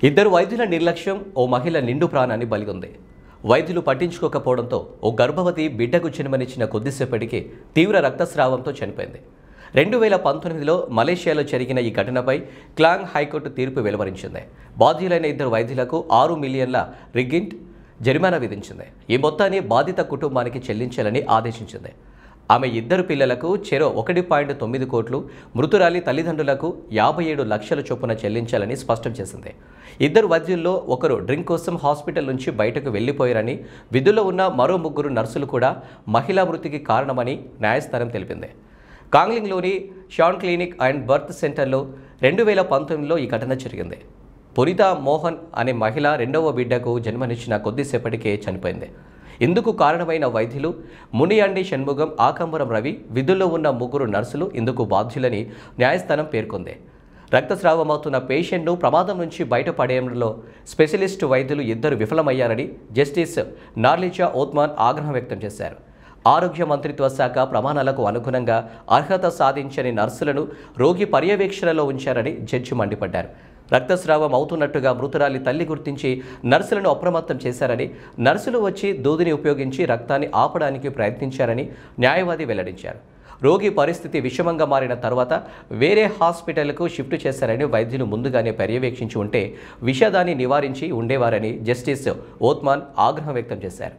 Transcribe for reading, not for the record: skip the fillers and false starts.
ఇద్దరు వైద్యుల నిర్లక్ష్యం ఓ మహిళ నిండు ప్రాణాన్ని బలిగొంది. వైద్యులు పట్టించుకోకపోవడంతో ఓ గర్భవతి బిడ్డకు జన్మనిచ్చిన కొద్దిసేపటికి తీవ్ర రక్తస్రావంతో చనిపోయింది. 2019లో మలేషియాలో జరిగిన ఈ ఘటనపై క్లాంగ్ హైకోర్టు తీర్పు వెలువరించింది. బాధ్యులైన ఇద్దరు వైద్యులకు 6 మిలియన్ల రింగిట్ జరిమానా విధించింది. ఈ మొత్తాన్ని బాధిత కుటుంబానికి చెల్లించాలని ఆదేశించింది. ఆమె ఇద్దరు పిల్లలకు చెరో 1.9 కోట్లు, మృతురాలి తల్లిదండ్రులకు 57 లక్షల చొప్పున చెల్లించాలని స్పష్టం చేసింది. ఇద్దరు వైద్యుల్లో ఒకరు డ్రింక్ కోసం హాస్పిటల్ నుంచి బయటకు వెళ్లిపోయారని, విధుల్లో ఉన్న మరో 3 నర్సులు కూడా మహిళా మృతికి కారణమని న్యాయస్థానం తెలిపింది. కాంగ్లింగ్లోని షాన్ క్లినిక్ అండ్ బర్త్ సెంటర్లో 2019లో ఈ ఘటన జరిగింది. పునీత మోహన్ అనే మహిళ రెండవ బిడ్డకు జన్మనిచ్చిన కొద్దిసేపటికే చనిపోయింది. ఇందుకు కారణమైన వైద్యులు మునియండి షణ్ముగం, ఆకంబరం రవి, విధుల్లో ఉన్న 3 నర్సులు ఇందుకు బాధ్యులని న్యాయస్థానం పేర్కొంది. రక్తస్రావమవుతున్న పేషెంట్ను ప్రమాదం నుంచి బయటపడేయడంలో స్పెషలిస్ట్ వైద్యులు ఇద్దరు విఫలమయ్యారని జస్టిస్ నార్లిజా ఓత్మాన్ ఆగ్రహం వ్యక్తం చేశారు. ఆరోగ్య మంత్రిత్వ శాఖ ప్రమాణాలకు అనుగుణంగా అర్హత సాధించని నర్సులను రోగి పర్యవేక్షణలో ఉంచారని జడ్జి మండిపడ్డారు. రక్తస్రావం అవుతున్నట్టుగా మృతురాలి తల్లి గుర్తించి నర్సులను అప్రమత్తం చేశారని, నర్సులు వచ్చి దూదిని ఉపయోగించి రక్తాన్ని ఆపడానికి ప్రయత్నించారని న్యాయవాది వెల్లడించారు. రోగి పరిస్థితి విషమంగా మారిన తర్వాత వేరే హాస్పిటల్కు షిఫ్ట్ చేశారని, వైద్యులు ముందుగానే పర్యవేక్షించి ఉంటే విషాదాన్ని నివారించి ఉండేవారని జస్టిస్ ఓత్మాన్ ఆగ్రహం వ్యక్తం చేశారు.